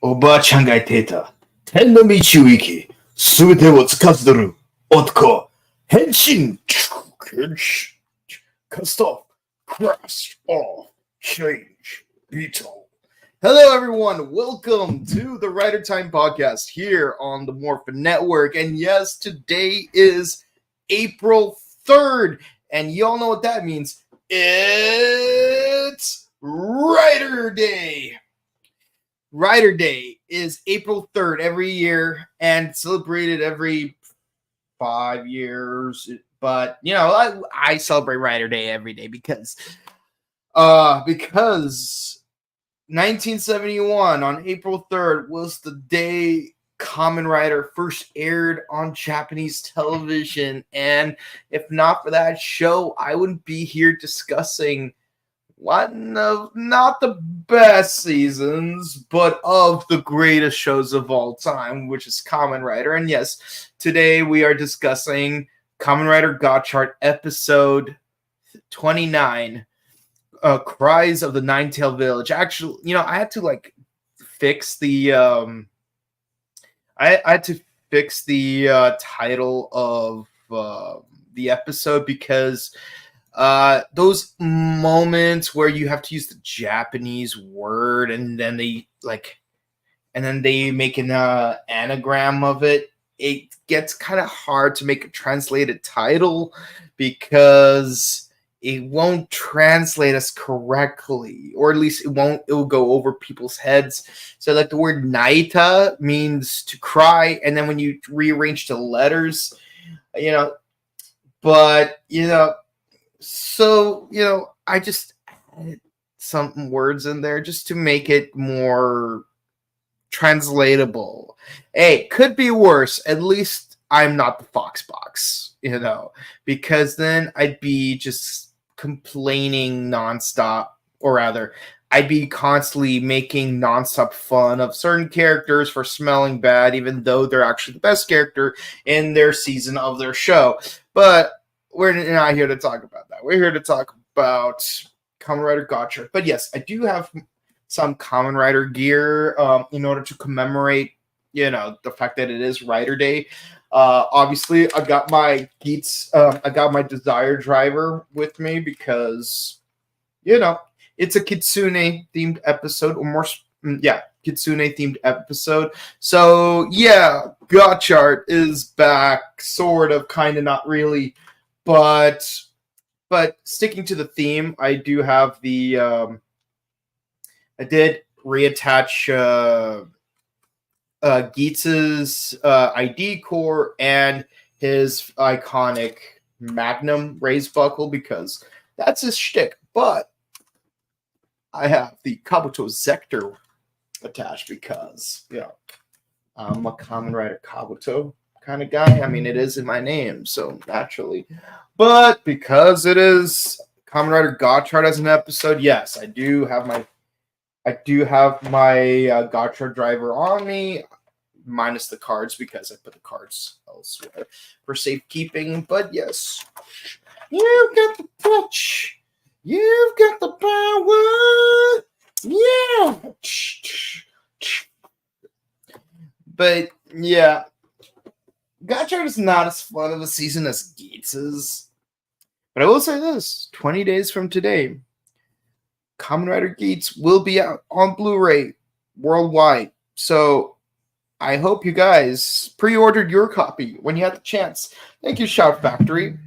おばあちゃんが言っていた。天の道を行き、すべてを司る男。変身 Cast off, crash off, change, beetle. Hello, everyone. Welcome to the Rider Time podcast here on the Morphin Network. And yes, today is April 3rd. And y'all know what that means. It's Rider Day. Rider Day is April 3rd every year and celebrated every 5 years. But, you know, I celebrate Rider Day every day because 1971 on April 3rd was the day Kamen Rider first aired on Japanese television. And if not for that show, I wouldn't be here discussing one of not the best seasons, but of the greatest shows of all time, which is Kamen Rider. And yes, today we are discussing Kamen Rider Gotchard episode 29, Cries of the Nine-Tailed Village. Actually, you know, I had to fix the I had to fix the title of the episode because those moments where you have to use the Japanese word and then they make an anagram of it, it gets kind of hard to make a translated title because it won't translate us correctly, or at least it will go over people's heads. So like the word naita means to cry, and then when you rearrange the letters, I just added some words in there just to make it more translatable. Hey, could be worse. At least I'm not the Fox Box, because then I'd be just complaining nonstop, or rather, I'd be constantly making nonstop fun of certain characters for smelling bad, even though they're actually the best character in their season of their show. But we're not here to talk about that. We're here to talk about Kamen Rider Gotchard. But yes, I do have some Kamen Rider gear in order to commemorate, the fact that it is Rider Day. Obviously, I got my Skits, I got my Desire driver with me because, it's a Kitsune themed episode, or more, Kitsune themed episode. So yeah, Gotchard is back, sort of, kind of, not really. But sticking to the theme, I do have the I did reattach Geetz's ID core and his iconic Magnum raised buckle because that's his shtick. But I have the Kabuto Zector attached because I'm a Kamen Rider Kabuto kind of guy. I mean, it is in my name, so naturally. But because it is Kamen Rider Gotchard as an episode, yes, I do have my Gotchard driver on me, minus the cards because I put the cards elsewhere for safekeeping. But yes, you've got the touch, you've got the power, yeah. But yeah, Gotchard is not as fun of a season as Geetz's. But I will say this, 20 days from today, Kamen Rider Geets will be out on Blu-ray worldwide. So I hope you guys pre-ordered your copy when you had the chance. Thank you, Shout Factory.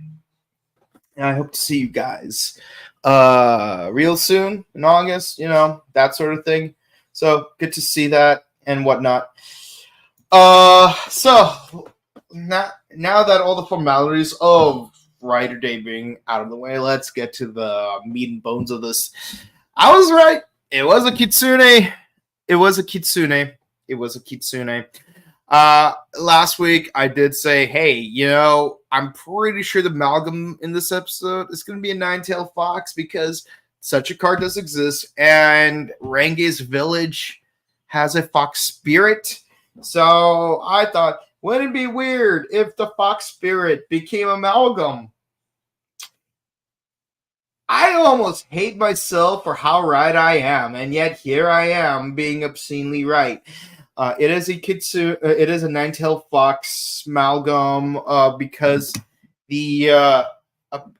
And I hope to see you guys real soon in August, that sort of thing. So good to see that and whatnot. So now that all the formalities of Rider Day being out of the way, let's get to the meat and bones of this. I was right. It was a Kitsune. Last week I did say, hey, I'm pretty sure the amalgam in this episode is going to be a nine-tailed fox because such a card does exist, and Range's village has a fox spirit. So I thought, wouldn't it be weird if the fox spirit became amalgam? I almost hate myself for how right I am, and yet here I am being obscenely right. It is a it is a nine-tailed fox amalgam because the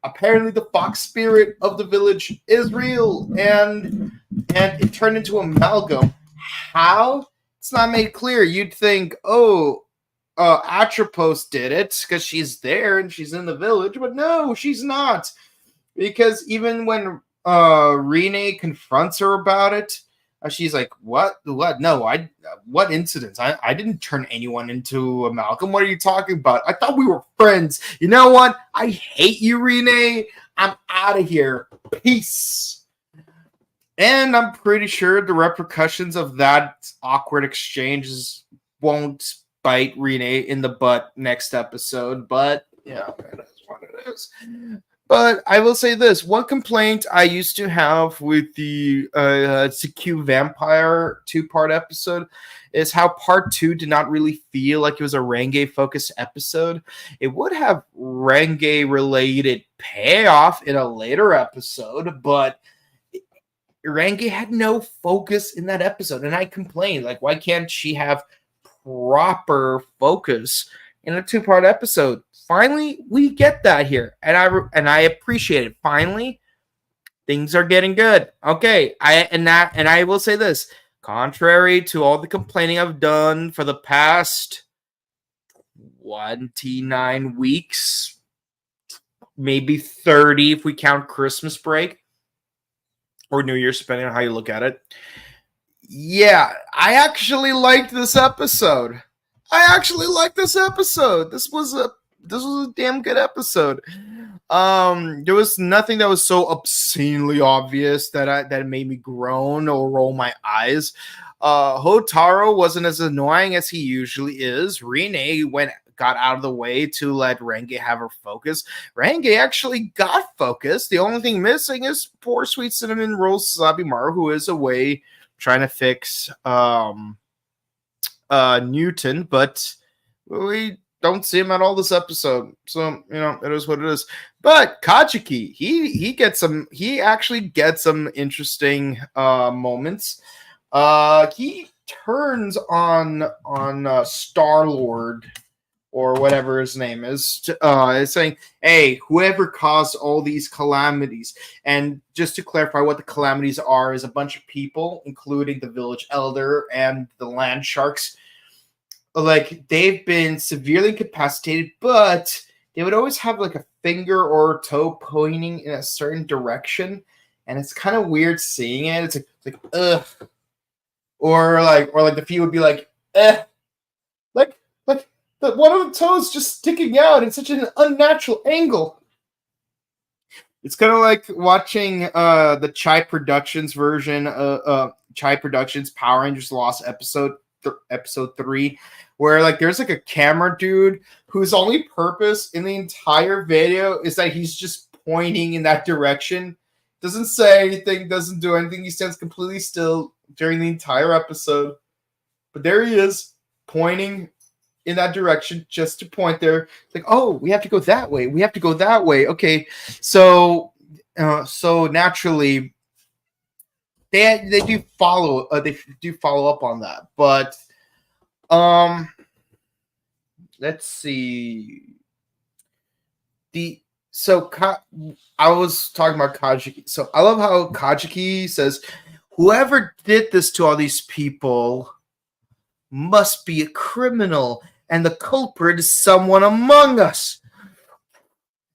apparently the fox spirit of the village is real, and it turned into amalgam. How? It's not made clear. You'd think, oh, Atropos did it because she's there and she's in the village, but no, she's not. Because even when Rene confronts her about it, she's like, "What? What? No, what incidents? I didn't turn anyone into a Malcolm. What are you talking about? I thought we were friends. You know what? I hate you, Rene. I'm out of here. Peace." And I'm pretty sure the repercussions of that awkward exchange won't bite Rene in the butt next episode. But yeah, it is what it is. But I will say this: one complaint I used to have with the CQ Vampire 2-part episode is how part 2 did not really feel like it was a Renge focused episode. It would have Renge related payoff in a later episode, but Renge had no focus in that episode, and I complained, like, why can't she have proper focus in a 2-part episode? Finally, we get that here, and I appreciate it. Finally, things are getting good. Okay, I will say this: contrary to all the complaining I've done for the past 29 weeks, maybe 30 if we count Christmas break or New Year's, depending on how you look at it. Yeah, I actually liked this episode. This was a damn good episode. There was nothing that was so obscenely obvious that it made me groan or roll my eyes. Hotaro wasn't as annoying as he usually is. Rene got out of the way to let Renge have her focus. Renge actually got focus. The only thing missing is poor sweet cinnamon roll Sabimaru, who is away trying to fix Newton, but we don't see him at all this episode, so it is what it is. But Kajiki, he actually gets some interesting moments. He turns on Star-Lord or whatever his name is saying, "Hey, whoever caused all these calamities," and just to clarify what the calamities are, is a bunch of people, including the village elder and the land sharks. Like, they've been severely incapacitated, but they would always have like a finger or toe pointing in a certain direction, and it's kind of weird seeing it. It's like ugh, or like the feet would be like like the one of the toes just sticking out in such an unnatural angle. It's kind of like watching the Chai Productions version, Chai Productions Power Rangers Lost episode 3, where like there's like a camera dude whose only purpose in the entire video is that he's just pointing in that direction, doesn't say anything, doesn't do anything. He stands completely still during the entire episode, but there he is pointing in that direction, just to point there. It's like, oh, we have to go that way, okay. So naturally they do follow up on that, but let's see. I was talking about Kajiki. So I love how Kajiki says, whoever did this to all these people must be a criminal, and the culprit is someone among us.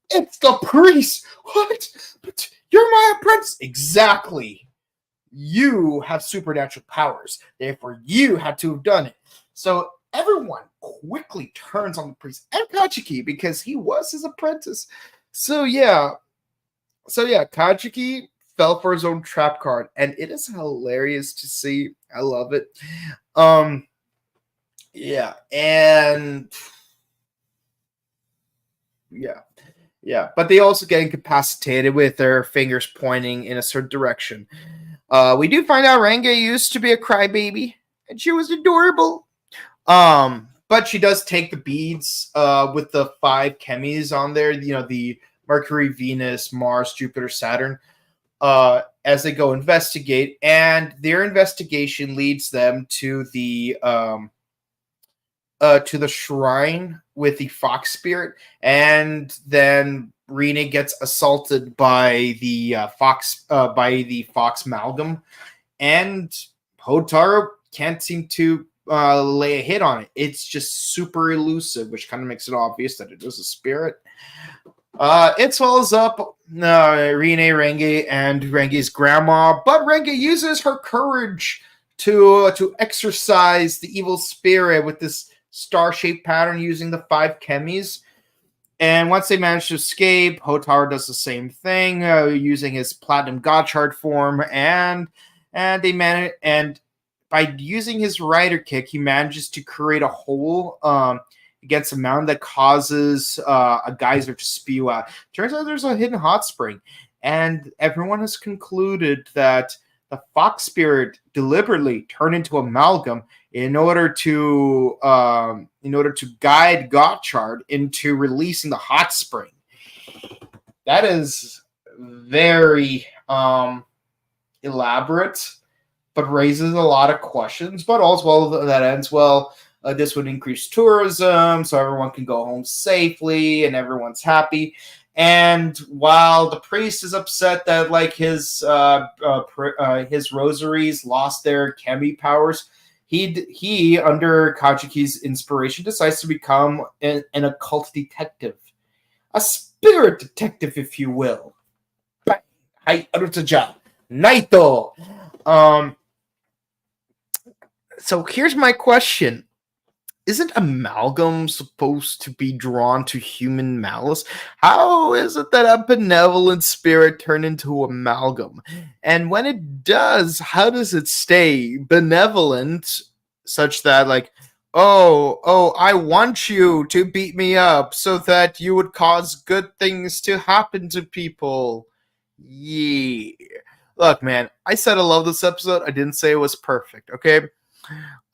It's the priest. What? But you're my apprentice. Exactly. You have supernatural powers. Therefore, you had to have done it. So everyone quickly turns on the priest and Kajiki because he was his apprentice. So yeah, Kajiki fell for his own trap card, and it is hilarious to see. I love it. Yeah, and yeah, but they also get incapacitated with their fingers pointing in a certain direction. We do find out Renge used to be a crybaby, and she was adorable. But she does take the beads with the 5 chemis on there, the Mercury, Venus, Mars, Jupiter, Saturn, as they go investigate, and their investigation leads them to the shrine with the fox spirit, and then Rene gets assaulted by the fox amalgam, and Hotaro can't seem to lay a hit on it. It's just super elusive, which kind of makes it obvious that it is a spirit. It swallows up Rene, Renge, and Renge's grandma, but Renge uses her courage to exorcise the evil spirit with this star-shaped pattern using the 5 chemis. And once they manage to escape, Hotaro does the same thing using his platinum Gotchard form, and by using his rider kick, he manages to create a hole against a mountain that causes a geyser to spew out. Turns out there's a hidden hot spring, and everyone has concluded that the fox spirit deliberately turned into amalgam in order to guide Gotchard into releasing the hot spring. That is very elaborate, but raises a lot of questions. But also, well, that ends well. This would increase tourism, so everyone can go home safely, and everyone's happy. And while the priest is upset that like his rosaries lost their chemi powers, he under Kajuki's inspiration decides to become an occult detective, a spirit detective, if you will. Hai Arutaja Naito. So here's my question. Isn't amalgam supposed to be drawn to human malice? How is it that a benevolent spirit turned into amalgam? And when it does, how does it stay benevolent such that, like, oh, I want you to beat me up so that you would cause good things to happen to people? Yeah. Look, man, I said I love this episode. I didn't say it was perfect, okay?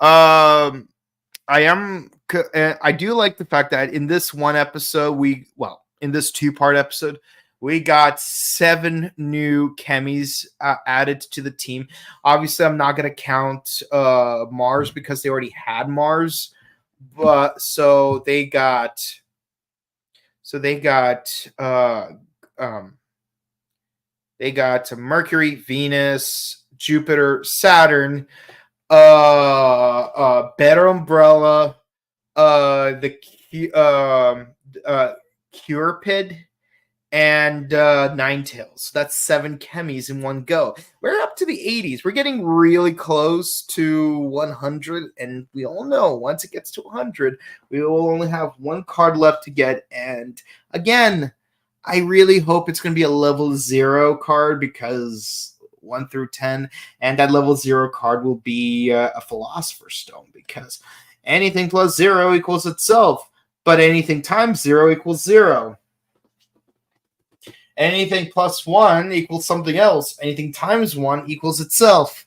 I do like the fact that in this one episode, in this 2-part episode, we got 7 new chemis added to the team. Obviously, I'm not going to count Mars because they already had Mars, but they got Mercury, Venus, Jupiter, Saturn, Better Umbrella, the Curepid, and Ninetales. That's 7 chemis in one go. We're up to the 80s. We're getting really close to 100, and we all know once it gets to 100, we will only have 1 card left to get. And again, I really hope it's going to be a level 0 card, because 1 through 10, and that level 0 card will be a Philosopher's Stone, because anything plus 0 equals itself, but anything times 0 equals 0. Anything plus 1 equals something else. Anything times 1 equals itself.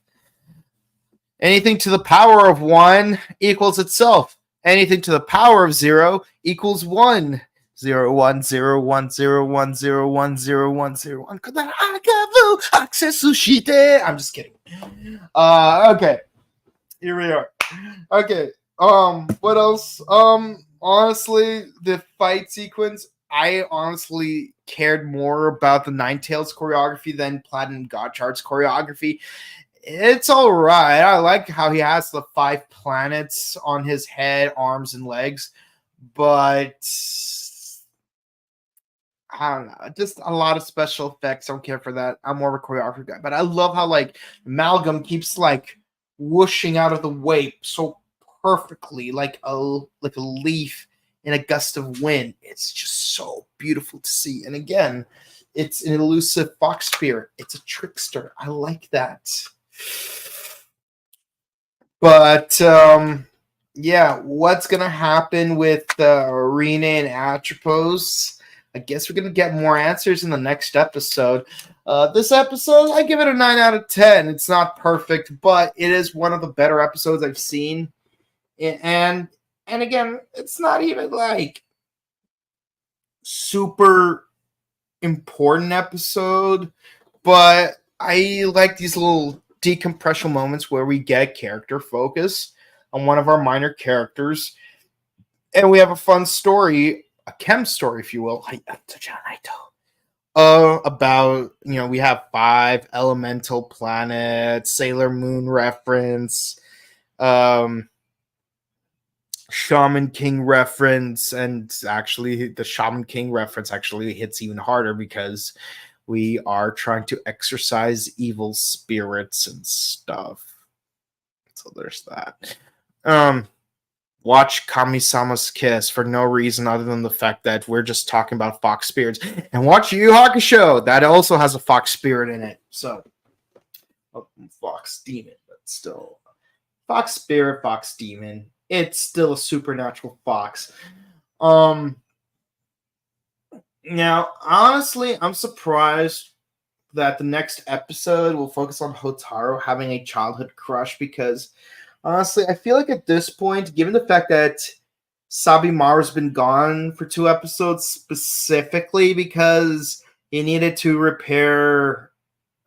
Anything to the power of 1 equals itself. Anything to the power of 0 equals 1. 0 1 0 1 0 1 0 1 0 1 0 1. I'm just kidding. Okay. Here we are. Okay. What else? Honestly, the fight sequence, I honestly cared more about the Ninetales choreography than Platinum Gotchard's choreography. It's all right. I like how he has the 5 planets on his head, arms, and legs, but I don't know, just a lot of special effects. I don't care for that. I'm more of a choreography guy, but I love how like amalgam keeps like whooshing out of the way so perfectly, like a leaf in a gust of wind. It's just so beautiful to see. And again, it's an elusive fox spirit. It's a trickster. I like that. But yeah, what's gonna happen with Arena and Atropos? I guess we're going to get more answers in the next episode. This episode, I give it a 9 out of 10. It's not perfect, but it is one of the better episodes I've seen. And again, it's not even like super important episode, but I like these little decompression moments where we get character focus on one of our minor characters, and we have a fun story, a chem story, if you will. About, we have 5 elemental planets, Sailor Moon reference, Shaman King reference, and actually the Shaman King reference actually hits even harder because we are trying to exorcise evil spirits and stuff. So there's that. Watch Kami-sama's Kiss for no reason other than the fact that we're just talking about fox spirits. And watch Yu Yu Hakusho. That also has a fox spirit in it. So, fox demon, but still. Fox spirit, fox demon. It's still a supernatural fox. Now, honestly, I'm surprised that the next episode will focus on Hotaru having a childhood crush because, honestly, I feel like at this point, given the fact that Sabimaru's been gone for 2 episodes specifically because he needed to repair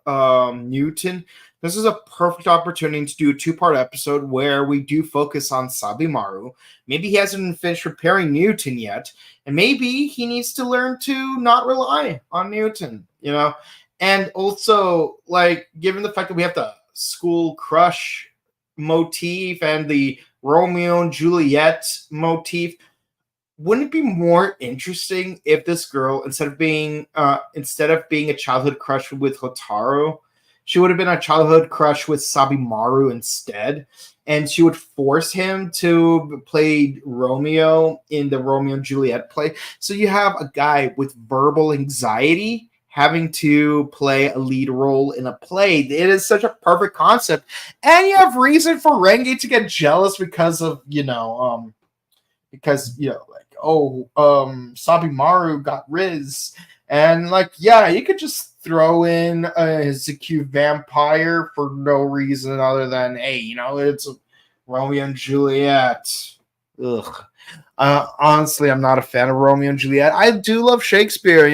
Newton, this is a perfect opportunity to do a 2-part episode where we do focus on Sabimaru. Maybe he hasn't finished repairing Newton yet, and maybe he needs to learn to not rely on Newton, And also, given the fact that we have the school crush motif and the Romeo and Juliet motif, wouldn't it be more interesting if this girl, instead of being a childhood crush with Hotaru, she would have been a childhood crush with Sabimaru instead, and she would force him to play Romeo in the Romeo and Juliet play. So you have a guy with verbal anxiety having to play a lead role in a play. It is such a perfect concept, and you have reason for Renge to get jealous because of Sabimaru got Riz, and you could just throw in a Zikyu vampire for no reason other than, hey, it's Romeo and Juliet. Ugh. Honestly, I'm not a fan of Romeo and Juliet. I do love Shakespeare, if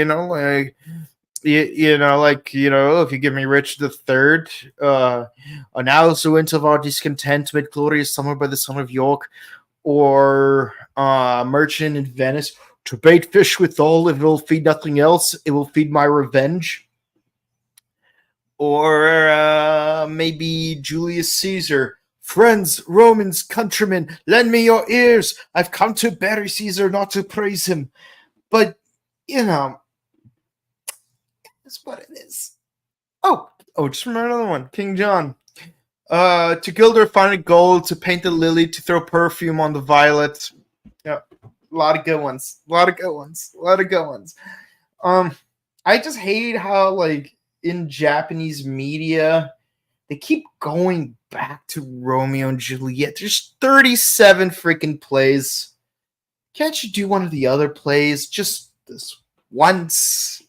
you give me Richard III, now the winter of our discontent made glorious summer by the son of York, or Merchant in Venice, to bait fish withal, if it will feed nothing else, it will feed my revenge. Or maybe Julius Caesar, friends, Romans, countrymen, lend me your ears. I've come to bury Caesar, not to praise him. But, that's what it is. Oh, just remember another one. King John. To gild her fine gold, to paint the lily, to throw perfume on the violet. Yeah, a lot of good ones. I just hate how, in Japanese media, they keep going back to Romeo and Juliet. There's 37 freaking plays. Can't you do one of the other plays just this once?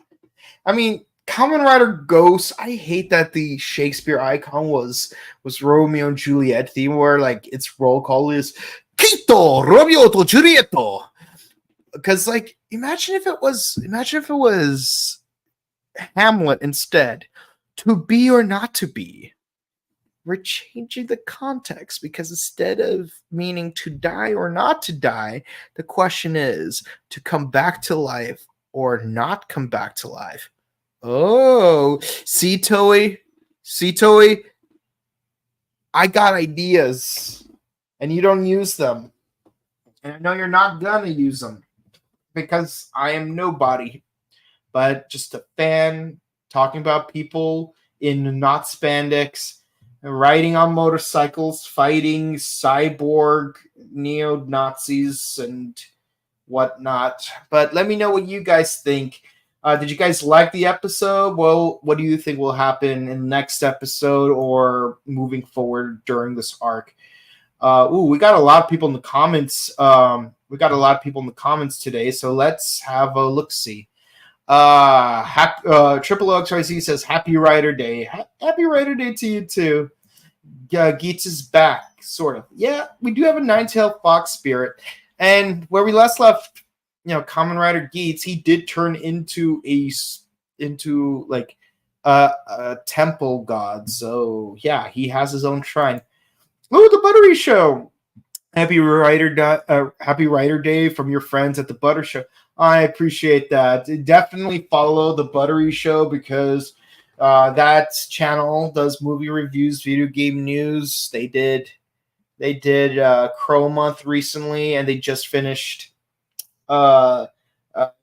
I mean, Kamen Rider Ghost, I hate that the Shakespeare icon was Romeo and Juliet theme, where its roll call is Kito Romeo to Julietto. Because imagine if it was Hamlet instead. To be or not to be. We're changing the context because instead of meaning to die or not to die, the question is to come back to life or not come back to life. Oh, see, Toei, I got ideas, and you don't use them. And I know you're not gonna use them, because I am nobody, but just a fan talking about people in not spandex, riding on motorcycles, fighting cyborg neo-Nazis and whatnot. But let me know what you guys think. Did you guys like the episode? Well, what do you think will happen in the next episode or moving forward during this arc? We got a lot of people in the comments. Today, so let's have a look-see. Triple XYZ says, Happy Rider Day. Happy Rider Day to you, too. Geets is back, sort of. Yeah, we do have a nine-tailed fox spirit. And where we last left, Kamen Rider Geets, he did turn into a into like a temple god. So yeah, he has his own shrine. Oh, the Buttery Show. Happy Writer Day from your friends at the Butter Show. I appreciate that. Definitely follow the Buttery Show because that channel does movie reviews, video game news. They did Crow Month recently, and they just finished uh,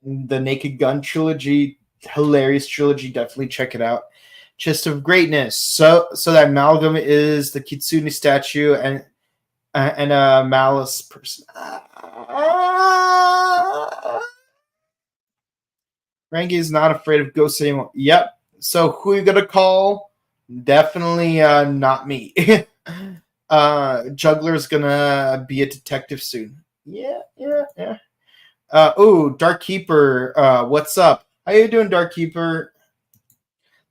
the Naked Gun trilogy. Hilarious trilogy. Definitely check it out. Chest of Greatness. So that amalgam is the Kitsune statue and a malice person. Rangi is not afraid of ghosts anymore. Yep. So who are you gonna call? Definitely not me. Juggler's gonna be a detective soon. Yeah. Dark Keeper. What's up? How you doing, Dark Keeper?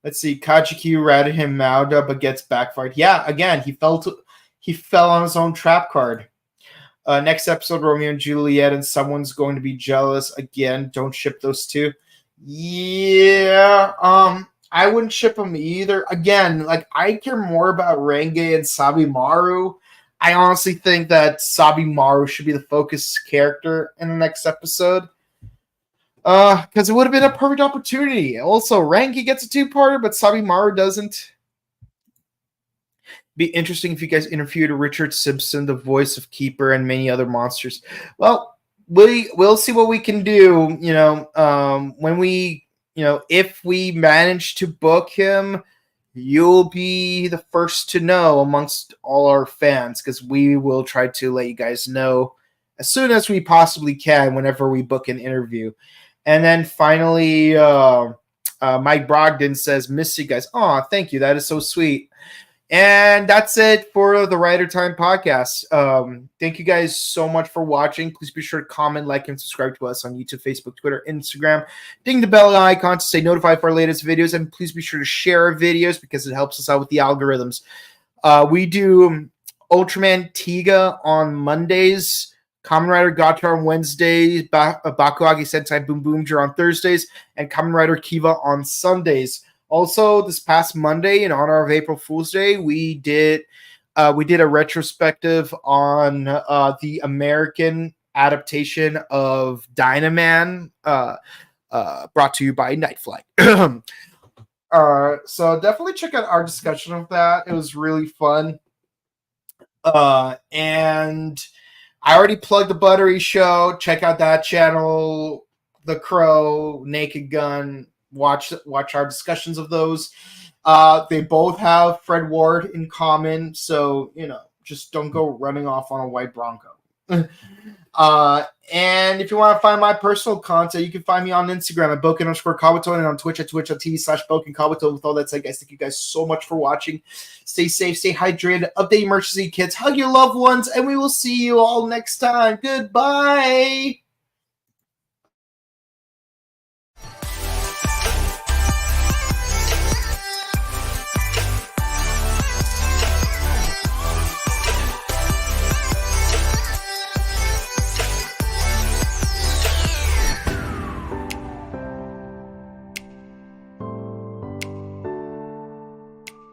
Let's see. Kajiki ratted him Mauda, but gets backfired. Yeah, again, he fell on his own trap card. Next episode, Romeo and Juliet, and someone's going to be jealous again. Don't ship those two. Yeah, I wouldn't ship them either. Again, like I care more about Renge and Sabimaru. I honestly think that Sabimaru should be the focus character in the next episode. Because it would have been a perfect opportunity. Also, Renge gets a two-parter, but Sabimaru doesn't. Be interesting if you guys interviewed Richard Simpson, the voice of Keeper, and many other monsters. Well, we'll see what we can do. When we, if we manage to book him, you'll be the first to know amongst all our fans because we will try to let you guys know as soon as we possibly can whenever we book an interview. And then finally, Mike Brogdon says, "Miss you guys." Oh, thank you. That is so sweet. And that's it for the Rider Time podcast. Thank you guys so much for watching. Please be sure to comment, like, and subscribe to us on YouTube, Facebook, Twitter, Instagram. Ding the bell icon to stay notified for our latest videos. And please be sure to share our videos because it helps us out with the algorithms. We do Ultraman Tiga on Mondays, Kamen Rider Gotchard on Wednesdays, Bakuagi Sentai Boom Boomger on Thursdays, and Kamen Rider Kiva on Sundays. Also, this past Monday, in honor of April Fool's Day, we did a retrospective on the American adaptation of Dynaman, brought to you by Night Flight. So definitely check out our discussion of that. It was really fun. And I already plugged the Buttery Show. Check out that channel. The Crow, Naked Gun. Watch our discussions of those. They both have Fred Ward in common, so just don't go running off on a white Bronco. And if you want to find my personal content, you can find me on Instagram at Boken_Kabuto and on Twitch at twitch.tv/BokenKabuto. With all that said, guys, thank you guys so much for watching. Stay safe, stay hydrated, update emergency kits, hug your loved ones, and we will see you all next time. Goodbye.